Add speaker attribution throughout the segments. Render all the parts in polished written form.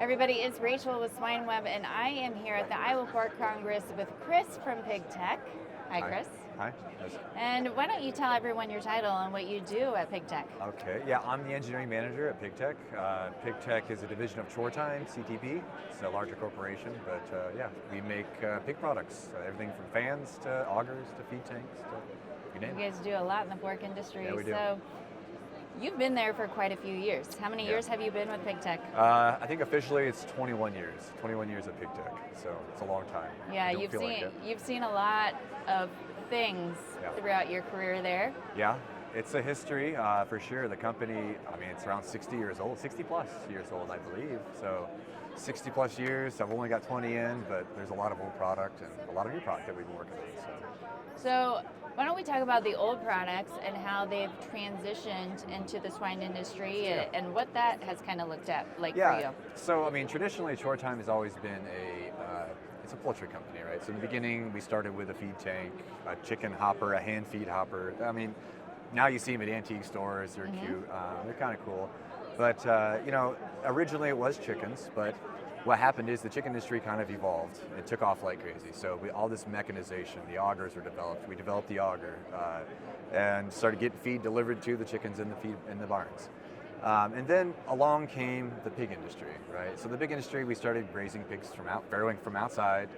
Speaker 1: Everybody, it's Rachel with Swine Web, and I am here at the Iowa Pork Congress with Chris from PigTek. Hi, Chris.
Speaker 2: Hi. Yes.
Speaker 1: And why don't you tell everyone your title and what you do at PigTek?
Speaker 2: Okay, yeah, I'm the engineering manager at PigTek. PigTek is a division of Chore-Time, CTP. It's a larger corporation, but yeah, we make pig products. Everything from fans to augers to feed tanks to you name
Speaker 1: You
Speaker 2: it.
Speaker 1: guys do a lot in the pork industry.
Speaker 2: Yeah, we do.
Speaker 1: So you've been there for quite a few years. How many years have you been with PigTek?
Speaker 2: I think officially it's 21 years. 21 years at PigTek, so it's a long time.
Speaker 1: Yeah,
Speaker 2: I don't feel like it.
Speaker 1: you've seen a lot of things throughout your career there.
Speaker 2: Yeah, it's a history for sure. The company, I mean, it's around 60 years old, 60 plus years old, I believe. So 60 plus years, I've only got 20 in, but there's a lot of old product and a lot of new product that we've been working on.
Speaker 1: So why don't we talk about the old products and how they've transitioned into the swine industry and what that has kind of looked at like for you?
Speaker 2: So I mean, traditionally, ChoreTime has always been it's a poultry company, right? So in the beginning, we started with a feed tank, a chicken hopper, a hand feed hopper. I mean, now you see them at antique stores. They're cute. They're kind of cool. But you know, originally it was chickens, but what happened is the chicken industry kind of evolved. It took off like crazy. So all this mechanization, the augers were developed. We developed the auger and started getting feed delivered to the chickens in the barns. And then along came the pig industry, right? So the pig industry, we started raising pigs farrowing from outside,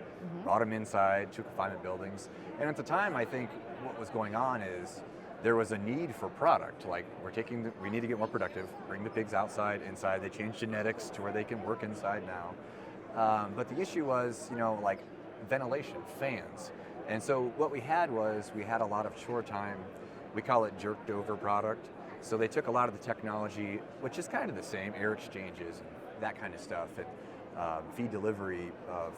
Speaker 2: brought them inside to confinement buildings. And at the time, I think what was going on is there was a need for product. Like we need to get more productive, bring the pigs outside, inside. They changed genetics to where they can work inside now. But the issue was, you know, like ventilation, fans. And so what we had a lot of Chore-Time, we call it jerked over product. So they took a lot of the technology, which is kind of the same, air exchanges and that kind of stuff, and feed delivery,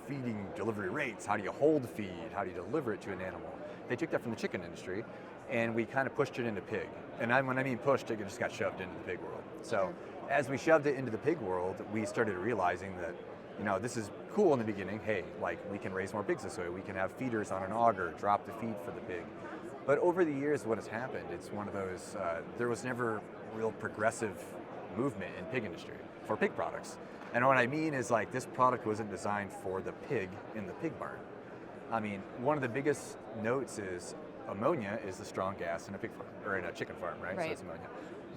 Speaker 2: feeding delivery rates, how do you hold feed, how do you deliver it to an animal. They took that from the chicken industry, and we kind of pushed it into pig. And when I mean pushed, it just got shoved into the pig world. So as we shoved it into the pig world, we started realizing that, you know, this is cool in the beginning. Hey, like we can raise more pigs this way. We can have feeders on an auger, drop the feed for the pig. But over the years, what has happened, it's one of those, there was never real progressive movement in pig industry for pig products. And what I mean is like this product wasn't designed for the pig in the pig barn. I mean, one of the biggest notes is ammonia is the strong gas in a pig farm, or in a chicken farm, right? So it's ammonia.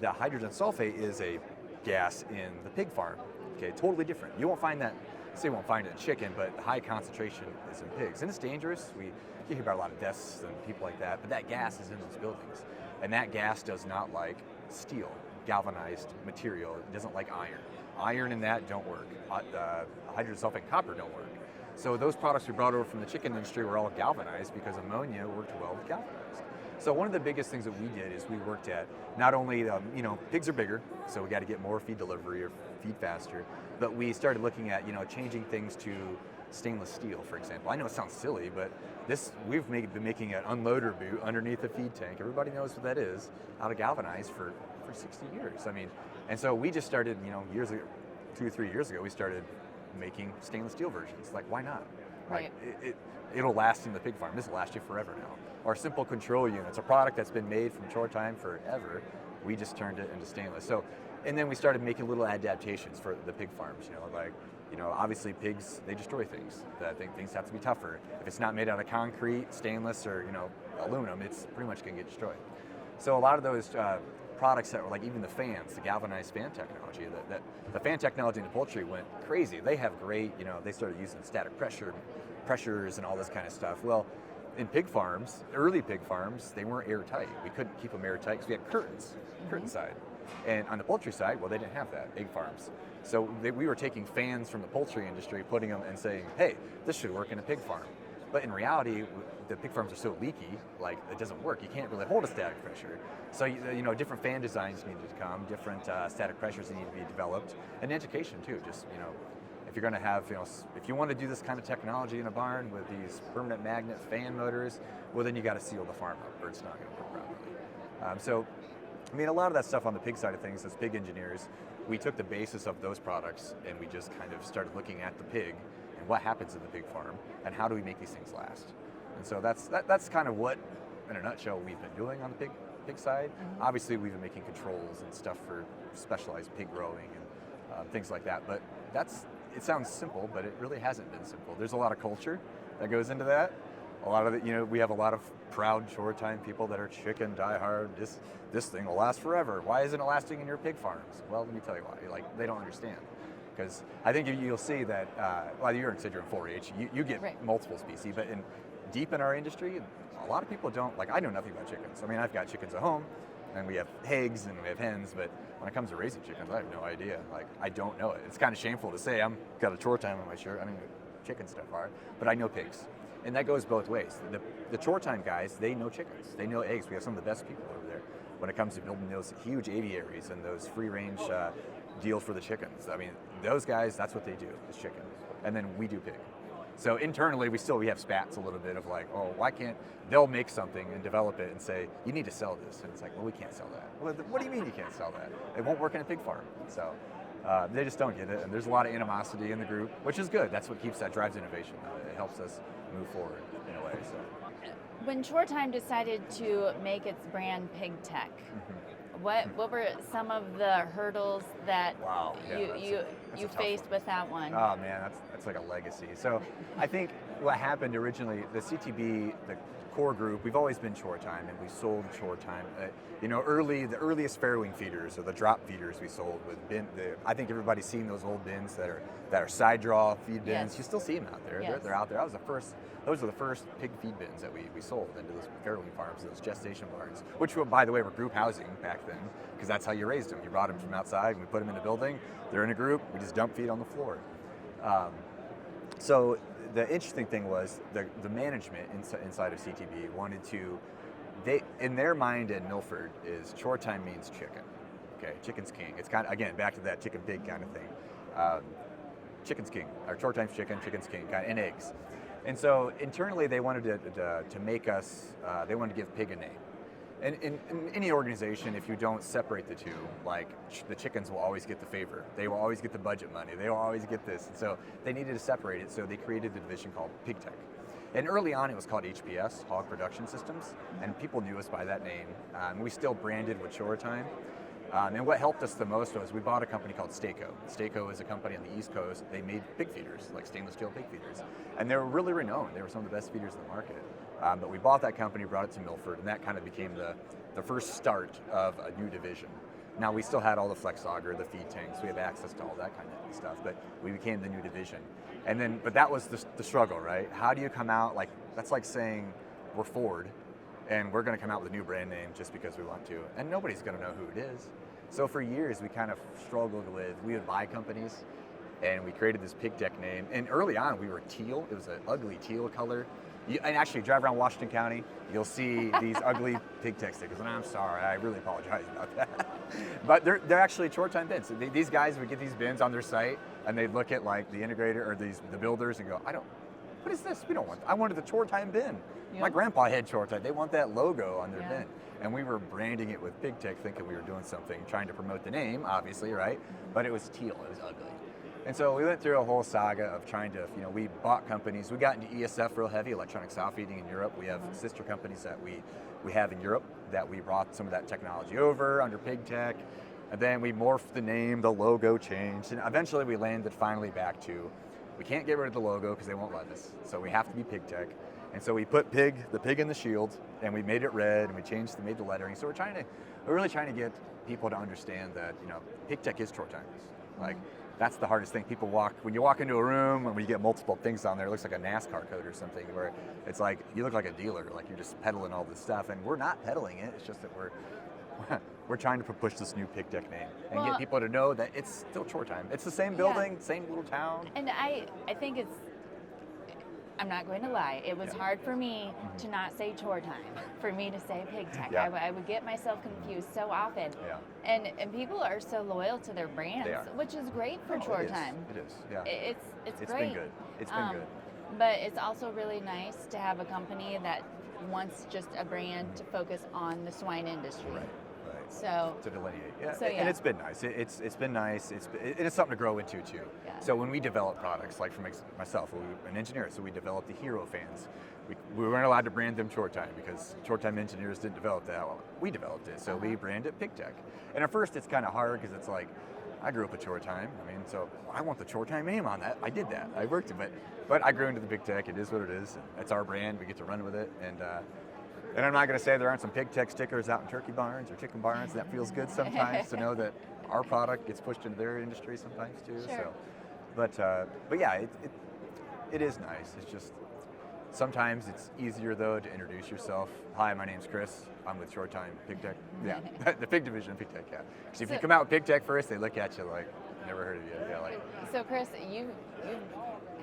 Speaker 2: The hydrogen sulfate is a gas in the pig farm. Okay, totally different. You won't find that, you won't find it in chicken, but the high concentration is in pigs. And it's dangerous. You hear about a lot of deaths and people like that, but that gas is in those buildings. And that gas does not like steel, galvanized material. It doesn't like iron. Iron and that don't work. Hydrogen sulfate and copper don't work. So those products we brought over from the chicken industry were all galvanized because ammonia worked well with galvanized. So one of the biggest things that we did is we worked at not only, you know, pigs are bigger, so we got to get more feed delivery or feed faster, but we started looking at, you know, changing things to stainless steel, for example. I know it sounds silly, but we've been making an unloader boot underneath a feed tank. Everybody knows what that is, out of galvanized for 60 years. I mean, and so we just started, you know, 2 or 3 years ago, we started making stainless steel versions. Like, why not?
Speaker 1: Right.
Speaker 2: It'll last in the pig farm. This will last you forever now. Our simple control units, a product that's been made from Chore-Time forever, we just turned it into stainless. So, and then we started making little adaptations for the pig farms, you know, like, you know, obviously pigs, they destroy things. I think things have to be tougher. If it's not made out of concrete, stainless, or, you know, aluminum, it's pretty much going to get destroyed. So a lot of those products that were like even the fans, the galvanized fan technology, the fan technology in the poultry went crazy. They have great, you know, they started using static pressures and all this kind of stuff. Well, in pig farms, early pig farms, they weren't airtight. We couldn't keep them airtight because we had curtains, curtain side. And on the poultry side, well, they didn't have that, egg farms. So we were taking fans from the poultry industry, putting them and saying, hey, this should work in a pig farm. But in reality, the pig farms are so leaky, like it doesn't work. You can't really hold a static pressure. So, you know, different fan designs needed to come, different static pressures need to be developed, and education too. Just, you know, if you're going to have, you know, if you want to do this kind of technology in a barn with these permanent magnet fan motors, well, then you got to seal the farm up, or it's not going to work properly. So, I mean, a lot of that stuff on the pig side of things, as pig engineers, we took the basis of those products and we just kind of started looking at the pig and what happens in the pig farm and how do we make these things last. And so that's kind of what, in a nutshell, we've been doing on the pig side. Obviously, we've been making controls and stuff for specialized pig growing and things like that. But that's it sounds simple, but it really hasn't been simple. There's a lot of culture that goes into that. A lot of it, we have a lot of proud Chore-Time people that are chicken diehard. This thing will last forever. Why isn't it lasting in your pig farms? Well, let me tell you why. Like, they don't understand. Because I think you'll see that, well, you're in 4-H, you get multiple species, but deep in our industry, a lot of people don't, like, I know nothing about chickens. I mean, I've got chickens at home, and we have eggs and we have hens, but when it comes to raising chickens, I have no idea. Like, I don't know it. It's kind of shameful to say I've got a Chore-Time on my shirt. I don't know what chicken stuff are, but I know pigs. And that goes both ways. The Chore-Time guys, they know chickens. They know eggs. We have some of the best people over there when it comes to building those huge aviaries and those free-range deals for the chickens. I mean, those guys, that's what they do, is chicken. And then we do pig. So internally, we have spats a little bit of like, oh, why can't, they'll make something and develop it and say, you need to sell this. And it's like, well, we can't sell that. Well, what do you mean you can't sell that? It won't work in a pig farm. So they just don't get it. And there's a lot of animosity in the group, which is good. That's what drives innovation. It helps us move forward in a way. So.
Speaker 1: When Chore-Time decided to make its brand PigTek, what were some of the hurdles that you faced with that one?
Speaker 2: Oh man, that's like a legacy. So I think what happened originally, the CTB, the core group, we've always been Chore-Time, and we sold Chore-Time. The earliest farrowing feeders, or the drop feeders we sold with I think everybody's seen those old bins that are side draw feed bins.
Speaker 1: Yes.
Speaker 2: You still see them out there. They're out there. Those were the first pig feed bins that we sold into those farrowing farms, those gestation barns, which, by the way, were group housing back then, because that's how you raised them. You brought them from outside, and we put them in a building. They're in a group. We just dump feed on the floor. So the interesting thing was the management inside of CTB wanted to, in their mind in Milford, is Chore-Time means chicken. Okay, chicken's king. It's kind of, again, back to that chicken pig kind of thing. Chicken's king, or Chore-Time's chicken's king, and eggs. And so internally they wanted to make us, they wanted to give pig a name. And in any organization, if you don't separate the two, like the chickens will always get the favor. They will always get the budget money. They will always get this. And so they needed to separate it, so they created the division called PigTek. And early on it was called HPS, Hog Production Systems, and people knew us by that name. We still branded with Chore-Time. And what helped us the most was we bought a company called Staco. Staco is a company on the East Coast. They made pig feeders, like stainless steel pig feeders. And they were really renowned. They were some of the best feeders in the market. But we bought that company, brought it to Milford, and that kind of became the first start of a new division. Now, we still had all the flex auger, the feed tanks. We have access to all that kind of stuff, but we became the new division. And then, but that was the struggle, right? How do you come out, that's like saying we're Ford, and we're going to come out with a new brand name just because we want to, and nobody's going to know who it is. So for years, we kind of struggled we would buy companies, and we created this PigTek name. And early on, we were teal. It was an ugly teal color. And actually, drive around Washington County, you'll see these ugly PigTek stickers. And I'm sorry, I really apologize about that. But they're actually Chore-Time bins. These guys would get these bins on their site, and they'd look at like the integrator or the builders and go, what is this? We don't want that. I wanted the Chore-Time bin. Yep. My grandpa had Chore-Time. They want that logo on their bin. And we were branding it with PigTek, thinking we were doing something, trying to promote the name, obviously, right? But it was teal, it was ugly. And so we went through a whole saga of trying to, we bought companies. We got into ESF real heavy, electronic sow feeding in Europe. We have sister companies that we have in Europe that we brought some of that technology over under PigTek. And then we morphed the name, the logo changed. And eventually we landed finally back to, we can't get rid of the logo because they won't let us. So we have to be PigTek. And so we put the pig in the shield, and we made it red, and we made the lettering. So we're really trying to get people to understand that, PigTek is Chore-Time. Like, that's the hardest thing. When you walk into a room and we get multiple things on there, it looks like a NASCAR code or something, where it's like, you look like a dealer, like you're just peddling all this stuff, and we're not peddling it. It's just that we're trying to push this new PigTek name and get people to know that it's still Chore-Time. It's the same building, same little town.
Speaker 1: And I think I'm not going to lie, it was hard for me to not say Chore-Time, for me to say PigTek.
Speaker 2: Yeah.
Speaker 1: I would get myself confused so often.
Speaker 2: Yeah.
Speaker 1: And people are so loyal to their brands, which is great for Chore-Time.
Speaker 2: It is, yeah.
Speaker 1: It's great.
Speaker 2: It's been good. It's been good.
Speaker 1: But it's also really nice to have a company that wants just a brand to focus on the swine industry.
Speaker 2: Right.
Speaker 1: So
Speaker 2: to delineate, yeah.
Speaker 1: So,
Speaker 2: and it's been nice. It's been nice. It's something to grow into too.
Speaker 1: Yeah.
Speaker 2: So when we develop products, like for myself, an engineer, so we developed the Hero fans. We weren't allowed to brand them Chore-Time because Chore-Time engineers didn't develop that. Well, we developed it, so we brand it PigTek. And at first, it's kind of hard because it's like, I grew up with Chore-Time. I mean, so I want the Chore-Time name on that. I did that. I worked it, but I grew into the PigTek. It is what it is. It's our brand. We get to run with it, and I'm not going to say there aren't some PigTek stickers out in turkey barns or chicken barns. That feels good sometimes to know that our product gets pushed into their industry sometimes too.
Speaker 1: Sure.
Speaker 2: So, but yeah, it is nice. It's just sometimes it's easier though to introduce yourself. Hi, my name's Chris. I'm with Chore-Time PigTek. Yeah, the pig division of PigTek. Yeah. Because if you come out with PigTek first, they look at you like never heard of you. Yeah, like.
Speaker 1: So Chris, you've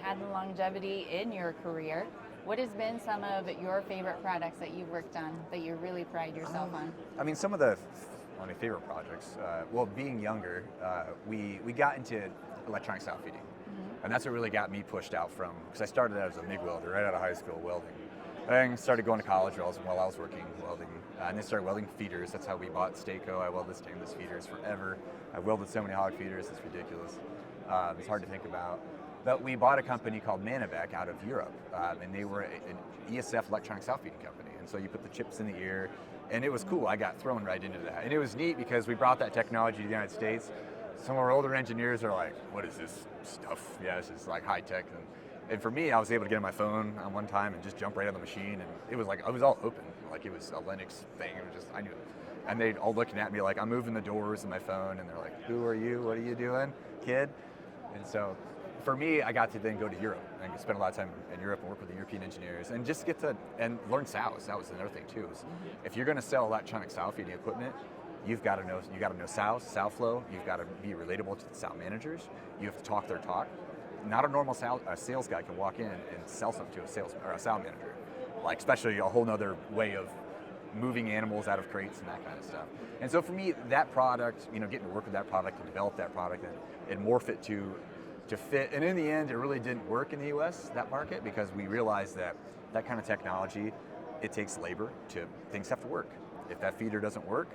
Speaker 1: had longevity in your career. What has been some of your favorite products that you've worked on that you really pride yourself on?
Speaker 2: I mean, some of my favorite projects. Well, being younger, we got into electronic style feeding. And that's what really got me pushed out from, because I started out as a MIG welder right out of high school welding. And started going to college while I was working welding. And then started welding feeders. That's how we bought Staco. I welded stainless feeders forever. I welded so many hog feeders, it's ridiculous. It's hard to think about. But we bought a company called Manabek out of Europe. And they were an ESF electronic style feeding company. And so you put the chips in the ear, and it was cool. I got thrown right into that. And it was neat because we brought that technology to the United States. Some of our older engineers are like, what is this stuff? Yeah, this is like high tech. And for me, I was able to get on my phone on one time and just jump right on the machine. And it was like, it was all open. Like it was a Linux thing. It was just, I knew it. And they all looking at me like, I'm moving the doors in my phone. And they're like, who are you? What are you doing, kid? And so for me, I got to then go to Europe and spend a lot of time in Europe and work with the European engineers and just get to, and learn sows. That was another thing too. Is if you're gonna sell electronic sow feeding equipment, you got to know sows, sow flow. You've got to be relatable to the sow managers. You have to talk their talk. Not a normal sales guy can walk in and sell something to a sow manager. Like especially a whole nother way of moving animals out of crates and that kind of stuff. And so for me, that product, getting to work with that product and develop that product and morph it to fit. And in the end, it really didn't work in the U.S., that market, because we realized that kind of technology, it takes labor things have to work. If that feeder doesn't work,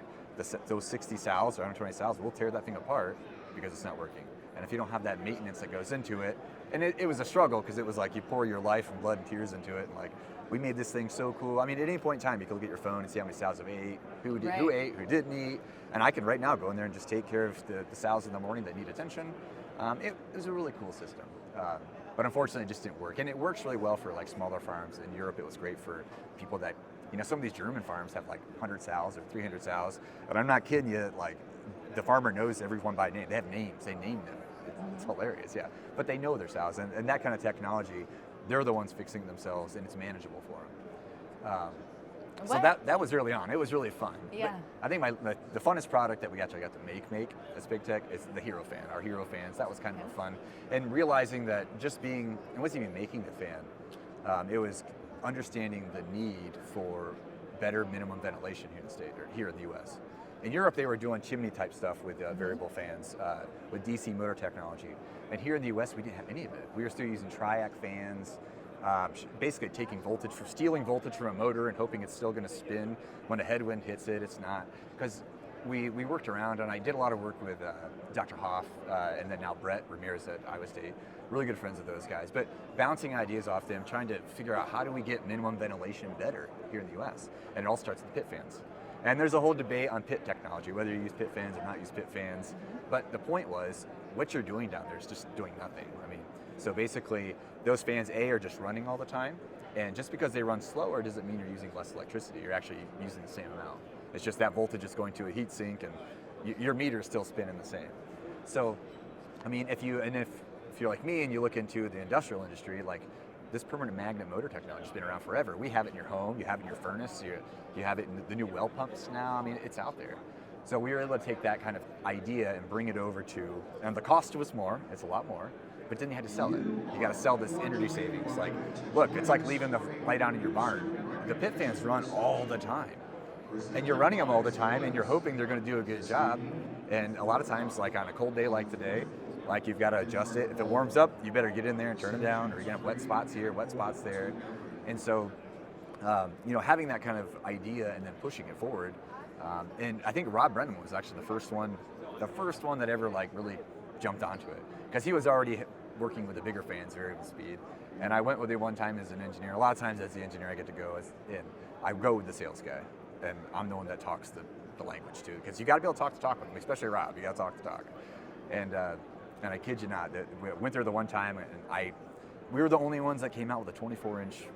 Speaker 2: those 60 sows or 120 sows will tear that thing apart because it's not working. And if you don't have that maintenance that goes into it, and it was a struggle because it was like you pour your life and blood and tears into it, and like we made this thing so cool. I mean, at any point in time, you can look at your phone and see how many sows have ate, who ate, who didn't eat, and I can right now go in there and just take care of the sows in the morning that need attention. It was a really cool system. But unfortunately, it just didn't work. And it works really well for like smaller farms. In Europe, it was great for people that, some of these German farms have like 100 sows or 300 sows. And I'm not kidding you, like the farmer knows everyone by name. They have names, they name them. It's hilarious, yeah. But they know their sows. And that kind of technology, they're the ones fixing themselves, and it's manageable for them. So that was early on. It was really fun.
Speaker 1: Yeah.
Speaker 2: But I think the funnest product that we got to make as PigTek is the Hero fan, our Hero fans. That was kind of fun. And realizing that it wasn't even making the fan. It was understanding the need for better minimum ventilation here in the state, or here in the US. In Europe, they were doing chimney type stuff with variable fans, with DC motor technology. And here in the US, we didn't have any of it. We were still using triac fans, basically stealing voltage from a motor and hoping it's still going to spin. When a headwind hits it, it's not. Because we worked around, and I did a lot of work with Dr. Hoff, and then now Brett Ramirez at Iowa State. Really good friends with those guys. But bouncing ideas off them, trying to figure out how do we get minimum ventilation better here in the US. And it all starts with pit fans. And there's a whole debate on pit technology, whether you use pit fans or not use pit fans. But the point was, what you're doing down there is just doing nothing. I mean, so basically, those fans, are just running all the time. And just because they run slower doesn't mean you're using less electricity. You're actually using the same amount. It's just that voltage is going to a heat sink, and your meter is still spinning the same. So, I mean, if you're like me and you look into the industrial industry, like this permanent magnet motor technology has been around forever. We have it in your home, you have it in your furnace, you have it in the new well pumps now. I mean, it's out there. So we were able to take that kind of idea and bring it over and the cost was more, it's a lot more, but then you had to sell it. You got to sell this energy savings. Like, look, it's like leaving the light on in your barn. The pit fans run all the time. And you're running them all the time, and you're hoping they're going to do a good job. And a lot of times, like on a cold day like today, like you've got to adjust it. If it warms up, you better get in there and turn it down, or you're going to have wet spots here, wet spots there. And so, having that kind of idea and then pushing it forward. And I think Rob Brennan was actually the first one that ever like really jumped onto it, because he was already working with the bigger fans, variable speed. And I went with it one time as an engineer. A lot of times as the engineer, I get to go I go with the sales guy, and I'm the one that talks the language too, because you got to be able to talk with them, especially Rob. You got to talk the talk. and I kid you not, that we went there the one time, and we were the only ones that came out with a 24-inch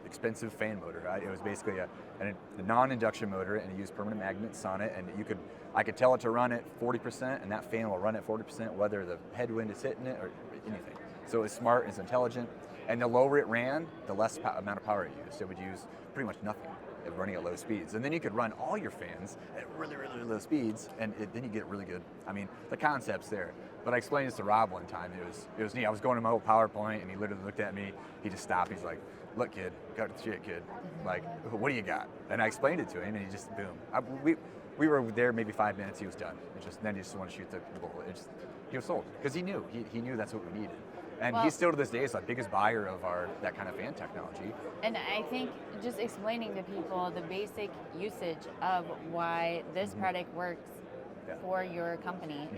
Speaker 2: expensive fan motor. It was basically a non-induction motor, and it used permanent magnets on it, and I could tell it to run at 40%, and that fan will run at 40% whether the headwind is hitting it or anything. So it's smart, it's intelligent, and the lower it ran, the less amount of power it used. It would use pretty much nothing running at low speeds. And then you could run all your fans at really, really low speeds, and then you get really good. I mean, the concept's there. But I explained this to Rob one time. It was neat. I was going to my old PowerPoint, and he literally looked at me. He just stopped. He's like, "Look, kid, cut the shit, kid. Like, what do you got?" And I explained it to him, and he just boom. We were there maybe 5 minutes. He was done. Then he just wanted to shoot the bullet. He was sold because he knew that's what we needed. And he's still to this day is the biggest buyer of that kind of fan technology. And
Speaker 1: I think just explaining to people the basic usage of why this product works for your company,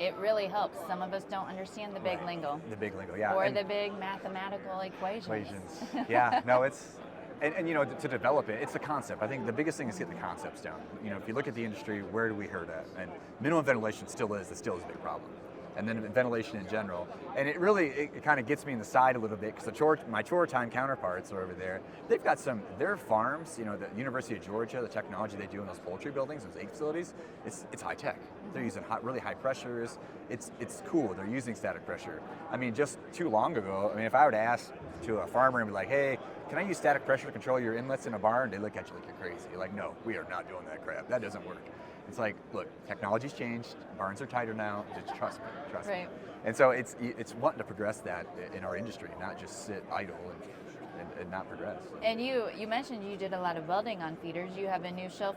Speaker 1: it really helps. Some of us don't understand the big lingo.
Speaker 2: The big lingo, yeah.
Speaker 1: Or the big mathematical equations.
Speaker 2: Yeah, no, it's, and you know, to develop it, it's the concept. I think the biggest thing is get the concepts down. You know, if you look at the industry, where do we hurt at? And minimum ventilation still is a big problem. And then ventilation in general. And it kind of gets me in the side a little bit because my Chore-Time counterparts are over there. They've got their farms, you know, the University of Georgia, the technology they do in those poultry buildings, those egg facilities, it's high tech. They're using really high pressures. It's cool. They're using static pressure. I mean, just too long ago, I mean, if I were to ask to a farmer and be like, "Hey, can I use static pressure to control your inlets in a barn?" They look at you like you're crazy. You're like, "No, we are not doing that crap. That doesn't work." It's like, look, technology's changed. Barns are tighter now. Just trust me. And so it's wanting to progress that in our industry, not just sit idle and not progress.
Speaker 1: And you mentioned you did a lot of welding on feeders. You have a new shelf.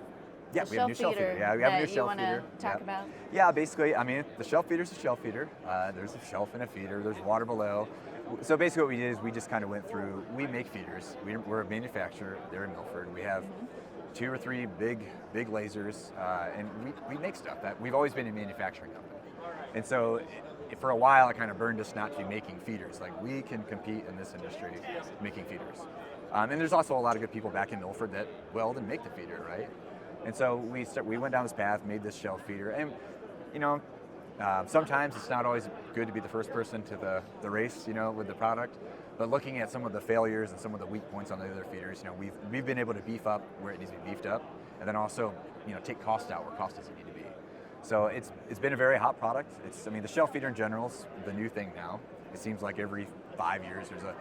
Speaker 2: Yeah, we have a new shelf feeder. Yeah, we have a new shelf feeder.
Speaker 1: You want to talk about?
Speaker 2: Yeah, basically, I mean, the shelf feeder's a shelf feeder. There's a shelf and a feeder. There's water below. So basically, what we did is we just kind of went through. We make feeders. We're a manufacturer. They're in Milford. We have 2 or 3 big lasers, and we make stuff that we've always been a manufacturing company. And so for a while, it kind of burned us not to be making feeders. Like, we can compete in this industry making feeders. And there's also a lot of good people back in Milford that weld and make the feeder, right? And so we went down this path, made this shelf feeder, and you know, sometimes it's not always good to be the first person to the race, you know, with the product. But looking at some of the failures and some of the weak points on the other feeders, you know, we've been able to beef up where it needs to be beefed up, and then also, you know, take cost out where cost doesn't need to be. So it's been a very hot product. I mean, the shelf feeder in general is the new thing now. It seems like every 5 years there's a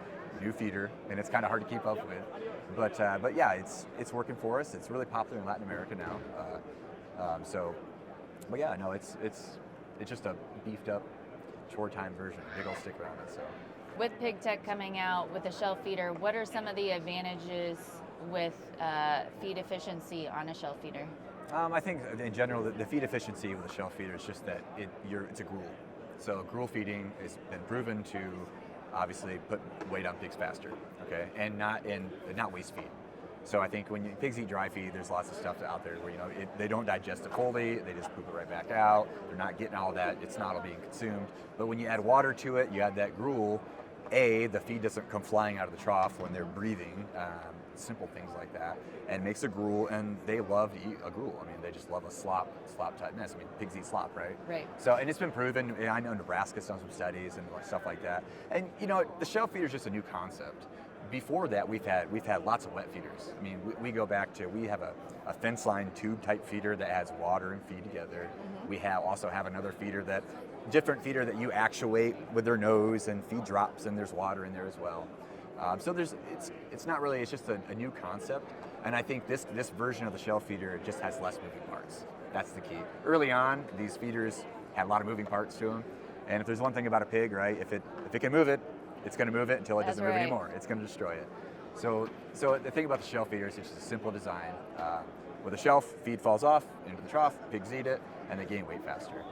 Speaker 2: new feeder, and it's kind of hard to keep up with. But yeah, it's working for us. It's really popular in Latin America now. But yeah, no, it's just a beefed up Chore-Time version, big old stick around it. So.
Speaker 1: With PigTek coming out with a shelf feeder, what are some of the advantages with feed efficiency on a shelf feeder?
Speaker 2: I think in general, the feed efficiency with a shelf feeder is just that it's a gruel. So gruel feeding has been proven to obviously put weight on pigs faster, okay, and not waste feed. So I think when pigs eat dry feed, there's lots of stuff out there where, you know, they don't digest it fully, they just poop it right back out. They're not getting all that, it's not all being consumed. But when you add water to it, you add that gruel, the feed doesn't come flying out of the trough when they're breathing, simple things like that, and makes a gruel, and they love to eat a gruel. I mean, they just love a slop type mess. I mean, pigs eat slop, right?
Speaker 1: Right.
Speaker 2: So, and it's been proven, and I know Nebraska's done some studies and stuff like that. And you know, the shelf feeder is just a new concept. Before that, we've had lots of wet feeders. I mean, we go back to, we have a fence line tube type feeder that adds water and feed together. Mm-hmm. We also have another feeder different feeder that you actuate with their nose, and feed drops, and there's water in there as well. So it's not really, it's just a new concept. And I think this version of the shelf feeder just has less moving parts. That's the key. Early on, these feeders had a lot of moving parts to them. And if there's one thing about a pig, right, if it can move it, it's going to move it until it doesn't move anymore. It's going to destroy it. So the thing about the shelf feeder is it's just a simple design. With a shelf, feed falls off into the trough, pigs eat it, and they gain weight faster.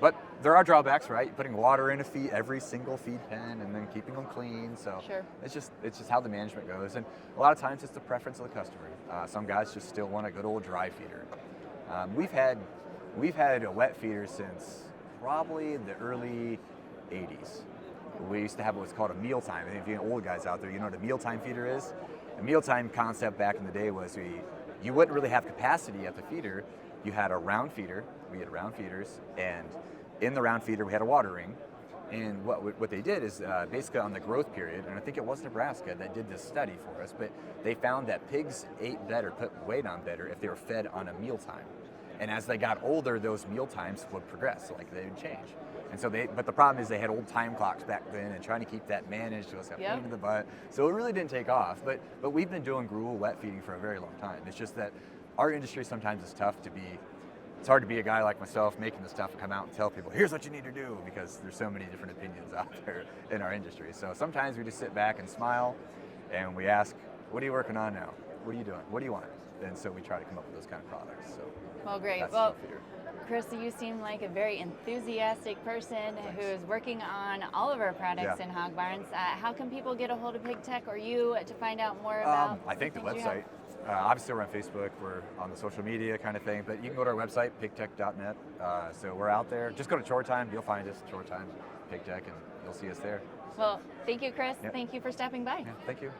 Speaker 2: But there are drawbacks, right? Putting water in every single feed pen, and then keeping them clean. So
Speaker 1: sure. It's
Speaker 2: just how the management goes, and a lot of times it's the preference of the customer. Some guys just still want a good old dry feeder. We've had a wet feeder since probably the early '80s. We used to have what's called a mealtime. And if you old guys out there, you know what a mealtime feeder is. A mealtime concept back in the day was you wouldn't really have capacity at the feeder, you had a round feeder. We had round feeders, and in the round feeder we had a water ring. And what they did is basically on the growth period, and I think it was Nebraska that did this study for us, but they found that pigs ate better, put weight on better if they were fed on a mealtime. And as they got older, those meal times would progress, like they would change. And so but the problem is they had old time clocks back then, and trying to keep that managed was a pain in the butt. So it really didn't take off. But we've been doing gruel wet feeding for a very long time. It's just that our industry sometimes is tough to be. It's hard to be a guy like myself making the stuff and come out and tell people, here's what you need to do, because there's so many different opinions out there in our industry. So sometimes we just sit back and smile, and we ask, what are you working on now? What are you doing? What do you want? And so we try to come up with those kind of products. So
Speaker 1: well, great. Well, Chris, you seem like a very enthusiastic person who's working on all of our products in hog barns. How can people get a hold of PigTek or you to find out more about
Speaker 2: I think the website. Obviously, we're on Facebook, we're on the social media kind of thing, but you can go to our website, pigtek.net. So we're out there. Just go to Chore-Time, you'll find us, Chore-Time, PigTek, and you'll see us there.
Speaker 1: Well, thank you, Chris. Thank you for stopping by.
Speaker 2: Yeah, thank you.